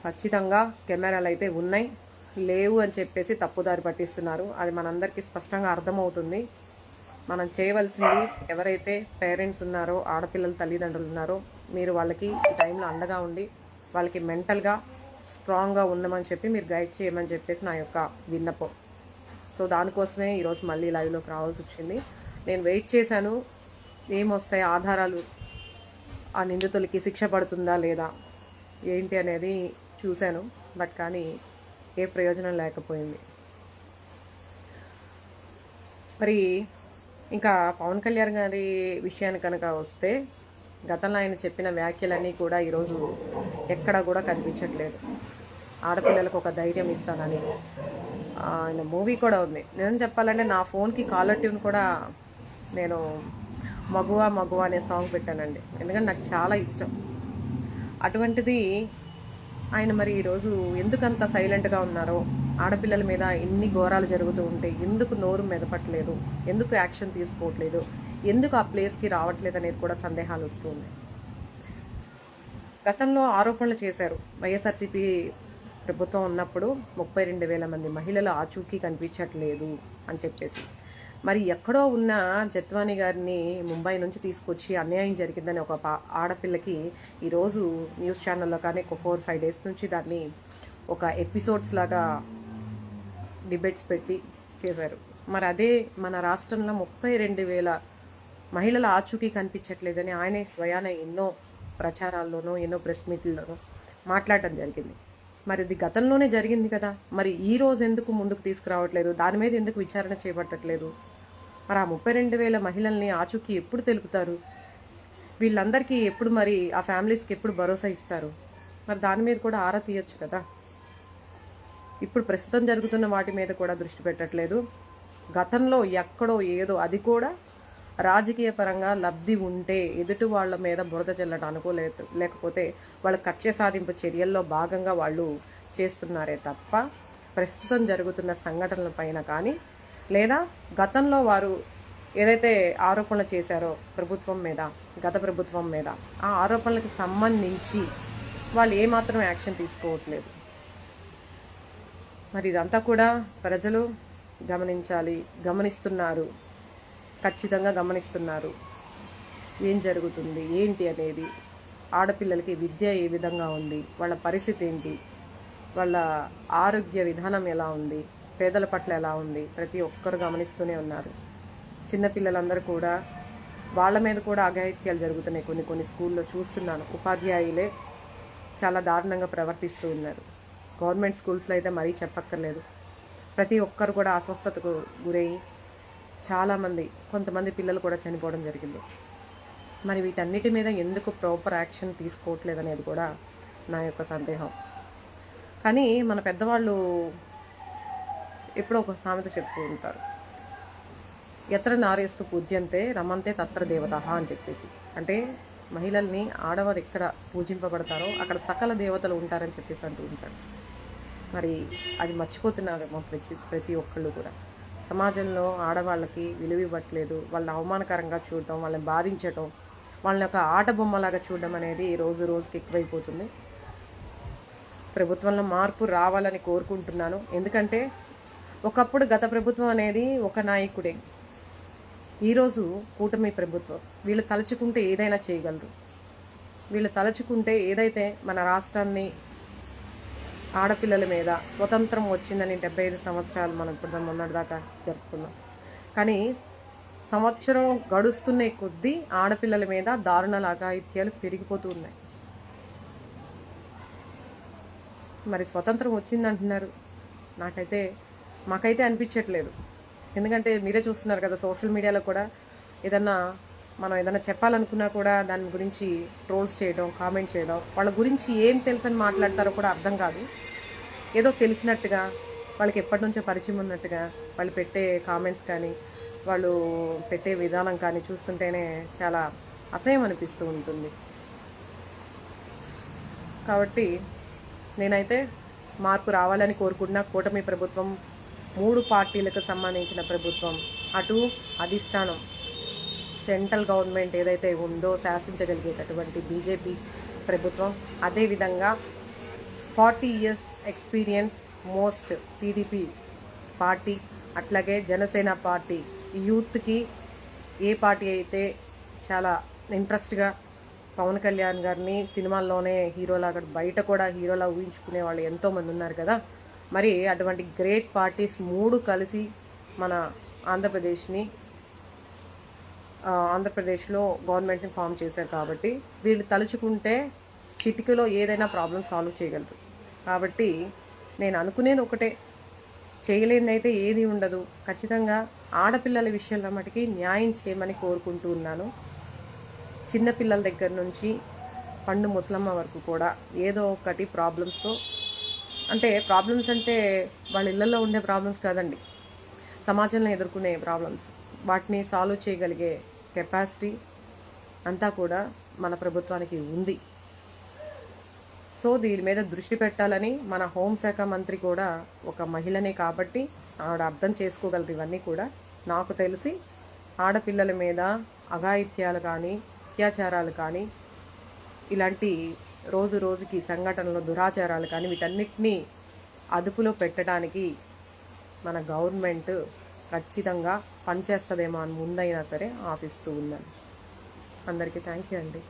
ఖచ్చితంగా కెమెరాలు అయితే ఉన్నాయి, లేవు అని చెప్పేసి తప్పుదారి పట్టిస్తున్నారు. అది మనందరికీ స్పష్టంగా అర్థమవుతుంది. మనం చేయవలసింది, ఎవరైతే పేరెంట్స్ ఉన్నారో, ఆడపిల్లల తల్లిదండ్రులు ఉన్నారో, మీరు వాళ్ళకి ఈ టైంలో అండగా ఉండి వాళ్ళకి మెంటల్గా స్ట్రాంగ్గా ఉండమని చెప్పి మీరు గైడ్ చేయమని చెప్పేసి నా యొక్క విన్నపం. సో దానికోసమే ఈరోజు మళ్ళీ లైవ్లోకి రావాల్సి వచ్చింది. నేను వెయిట్ చేశాను, ఏమొస్తాయి ఆధారాలు, ఆ నిందితులకి శిక్ష పడుతుందా లేదా ఏంటి అనేది చూశాను. బట్ కానీ ఏ ప్రయోజనం లేకపోయింది. మరి ఇంకా పవన్ కళ్యాణ్ గారి విషయానికి కనుక వస్తే, గతంలో ఆయన చెప్పిన వ్యాఖ్యలన్నీ కూడా ఈరోజు ఎక్కడా కూడా కనిపించట్లేదు. ఆడపిల్లలకు ఒక ధైర్యం ఇస్తానని ఆయన మూవీ కూడా ఉంది. నిజం చెప్పాలంటే నా ఫోన్కి కాలర్ ట్యూన్ కూడా నేను మగువ మగువ అనే సాంగ్ పెట్టానండి, ఎందుకంటే నాకు చాలా ఇష్టం. అటువంటిది ఆయన మరి ఈరోజు ఎందుకంత సైలెంట్గా ఉన్నారో, ఆడపిల్లల మీద ఇన్ని ఘోరాలు జరుగుతూ ఉంటే ఎందుకు నోరు మెదపట్లేదు, ఎందుకు యాక్షన్ తీసుకోవట్లేదు, ఎందుకు ఆ ప్లేస్కి రావట్లేదు అనేది కూడా సందేహాలు వస్తూ ఉన్నాయి. గతంలో ఆరోపణలు చేశారు, వైఎస్ఆర్సీపీ ప్రభుత్వం ఉన్నప్పుడు 32,000 మంది మహిళలు ఆచూకీ కనిపించట్లేదు అని చెప్పేసి. మరి ఎక్కడో ఉన్న జత్వాని గారిని ముంబై నుంచి తీసుకొచ్చి అన్యాయం జరిగిందని ఒక ఆడపిల్లకి ఈరోజు న్యూస్ ఛానల్లో కానీ ఒక 4-5 డేస్ నుంచి దాన్ని ఒక ఎపిసోడ్స్ లాగా డిబేట్స్ పెట్టి చేశారు. మరి అదే మన రాష్ట్రంలో 32,000 మహిళల ఆచూకీ కనిపించట్లేదని ఆయనే స్వయాన ఎన్నో ప్రచారాల్లోనూ ఎన్నో ప్రెస్ మీట్లలోనూ మాట్లాడటం జరిగింది. మరి ఇది గతంలోనే జరిగింది కదా, మరి ఈ రోజు ఎందుకు ముందుకు తీసుకురావట్లేదు, దాని మీద ఎందుకు విచారణ చేపట్టట్లేదు? మరి ఆ 32,000 మహిళల్ని ఆచూకీ ఎప్పుడు తెలుపుతారు? వీళ్ళందరికీ ఎప్పుడు, మరి ఆ ఫ్యామిలీస్కి ఎప్పుడు భరోసా ఇస్తారు? మరి దాని మీద కూడా ఆరా తీయచ్చు కదా. ఇప్పుడు ప్రస్తుతం జరుగుతున్న వాటి మీద కూడా దృష్టి పెట్టట్లేదు. గతంలో ఎక్కడో ఏదో, అది కూడా రాజకీయ పరంగా లబ్ధి ఉంటే ఎదుటి వాళ్ళ మీద బురద చల్లడానికో లేకపోతే వాళ్ళ కక్ష సాధింపు చర్యల్లో భాగంగా వాళ్ళు చేస్తున్నారే తప్ప, ప్రస్తుతం జరుగుతున్న సంఘటనల పైన కానీ, లేదా గతంలో వారు ఏదైతే ఆరోపణలు చేశారో ప్రభుత్వం మీద, గత ప్రభుత్వం మీద, ఆ ఆరోపణలకు సంబంధించి వాళ్ళు ఏమాత్రం యాక్షన్ తీసుకోవట్లేదు. మరి ఇదంతా కూడా ప్రజలు గమనించాలి, గమనిస్తున్నారు, ఖచ్చితంగా గమనిస్తున్నారు. ఏం జరుగుతుంది ఏంటి అనేది, ఆడపిల్లలకి విద్య ఏ విధంగా ఉంది, వాళ్ళ పరిస్థితి ఏంటి, వాళ్ళ ఆరోగ్య విధానం ఎలా ఉంది, పేదల పట్ల ఎలా ఉంది, ప్రతి ఒక్కరు గమనిస్తూనే ఉన్నారు. చిన్నపిల్లలందరూ కూడా, వాళ్ళ మీద కూడా అఘాయిత్యాలు జరుగుతున్నాయి. కొన్ని స్కూల్లో చూస్తున్నాను, ఉపాధ్యాయులే చాలా దారుణంగా ప్రవర్తిస్తూ ఉన్నారు. గవర్నమెంట్ స్కూల్స్లో అయితే మరీ చెప్పక్కర్లేదు. ప్రతి ఒక్కరు కూడా అస్వస్థతకు గురయ్యి చాలామంది, కొంతమంది పిల్లలు కూడా చనిపోవడం జరిగింది. మరి వీటన్నిటి మీద ఎందుకు ప్రాపర్ యాక్షన్ తీసుకోవట్లేదు అనేది కూడా నా యొక్క సందేహం. కానీ మన పెద్దవాళ్ళు ఎప్పుడో ఒక సామెత చెప్తూ ఉంటారు, ఎత్ర నారేస్తూ పూజ్యంతే రమంతే తత్ర దేవత అని చెప్పేసి. అంటే మహిళల్ని ఆడవారు ఎక్కడ పూజింపబడతారో అక్కడ సకల దేవతలు ఉంటారని చెప్పేసి అంటూ ఉంటారు. మరి అది మర్చిపోతున్నారు ప్రతి ఒక్కళ్ళు కూడా. సమాజంలో ఆడవాళ్ళకి విలువ ఇవ్వట్లేదు, వాళ్ళని అవమానకరంగా చూడటం, వాళ్ళని బాధించటం, వాళ్ళని ఒక ఆట బొమ్మలాగా చూడడం అనేది రోజు రోజుకి ఎక్కువైపోతుంది. ప్రభుత్వంలో మార్పు రావాలని కోరుకుంటున్నాను. ఎందుకంటే ఒకప్పుడు గత ప్రభుత్వం అనేది ఒక నాయకుడే, ఈరోజు కూటమి ప్రభుత్వం. వీళ్ళు తలుచుకుంటే ఏదైనా చేయగలరు. వీళ్ళు తలుచుకుంటే ఏదైతే మన రాష్ట్రాన్ని, ఆడపిల్లల మీద స్వతంత్రం వచ్చిందని 75 సంవత్సరాలు మనం ఇప్పుడు మొన్నటిదాకా జరుపుకున్నాం. కానీ సంవత్సరం గడుస్తున్న కొద్దీ ఆడపిల్లల మీద దారుణాల అఘాయిత్యాలు పెరిగిపోతూ ఉన్నాయి. మరి స్వతంత్రం వచ్చిందంటున్నారు, మాకైతే అనిపించట్లేదు. ఎందుకంటే మీరే చూస్తున్నారు కదా, సోషల్ మీడియాలో కూడా మనం ఏదైనా చెప్పాలనుకున్నా కూడా దాని గురించి ట్రోల్స్ చేయడం, కామెంట్ చేయడం, వాళ్ళ గురించి ఏం తెలుసని మాట్లాడతారో కూడా అర్థం కాదు. ఏదో తెలిసినట్టుగా, వాళ్ళకి ఎప్పటి నుంచో పరిచయం ఉన్నట్టుగా వాళ్ళు పెట్టే కామెంట్స్ కానీ, వాళ్ళు పెట్టే విధానం కానీ చూస్తుంటేనే చాలా అసహ్యం అనిపిస్తూ ఉంటుంది. కాబట్టి నేనైతే మార్పు రావాలని కోరుకుంటున్నా. కూటమి ప్రభుత్వం 3 పార్టీలకు సంబంధించిన ప్రభుత్వం, అటు అధిష్టానం సెంట్రల్ గవర్నమెంట్ ఏదైతే ఉందో శాసించగలిగేటటువంటి బీజేపీ ప్రభుత్వం, అదేవిధంగా 40 years experience most TDP party, అట్లాగే జనసేన పార్టీ యూత్కి ఏ పార్టీ అయితే చాలా ఇంట్రెస్ట్గా పవన్ కళ్యాణ్ గారిని సినిమాల్లోనే హీరోలాగా బయట కూడా హీరోలా ఊహించుకునే వాళ్ళు ఎంతోమంది ఉన్నారు కదా. మరి అటువంటి గ్రేట్ పార్టీస్ 3 కలిసి మన ఆంధ్రప్రదేశ్లో గవర్నమెంట్ని ఫామ్ చేశారు కాబట్టి వీళ్ళు తలుచుకుంటే చిటికలో ఏదైనా ప్రాబ్లం సాల్వ్ చేయగలరు. కాబట్టి నేను అనుకునేది ఒకటే, చేయలేనిదైతే ఏది ఉండదు. ఖచ్చితంగా ఆడపిల్లల విషయంలో మటుకి న్యాయం చేయమని కోరుకుంటూ ఉన్నాను. చిన్నపిల్లల దగ్గర నుంచి పండు ముసలమ్మ వరకు కూడా ఏదో ఒకటి ప్రాబ్లమ్స్తో, ప్రాబ్లమ్స్ అంటే వాళ్ళ ఇళ్ళల్లో ఉండే ప్రాబ్లమ్స్ కాదండి, సమాజంలో ఎదుర్కొనే ప్రాబ్లమ్స్, వాటిని సాల్వ్ చేయగలిగే కెపాసిటీ అంతా కూడా మన ప్రభుత్వానికి ఉంది. సో దీని మీద దృష్టి పెట్టాలని మన హోంశాఖ మంత్రి కూడా ఒక మహిళనే కాబట్టి ఆవిడ అర్థం చేసుకోగలదు ఇవన్నీ కూడా. నాకు తెలిసి ఆడపిల్లల మీద అఘాయిత్యాలు కానీ అత్యాచారాలు కానీ ఇలాంటి రోజు రోజుకి సంఘటనలు దురాచారాలు కానీ వీటన్నిటినీ అదుపులో పెట్టడానికి మన గవర్నమెంట్ ఖచ్చితంగా పనిచేస్తుందేమో అని ముందైనా సరే ఆశిస్తూ ఉన్నాను. అందరికీ థ్యాంక్ యూ అండి.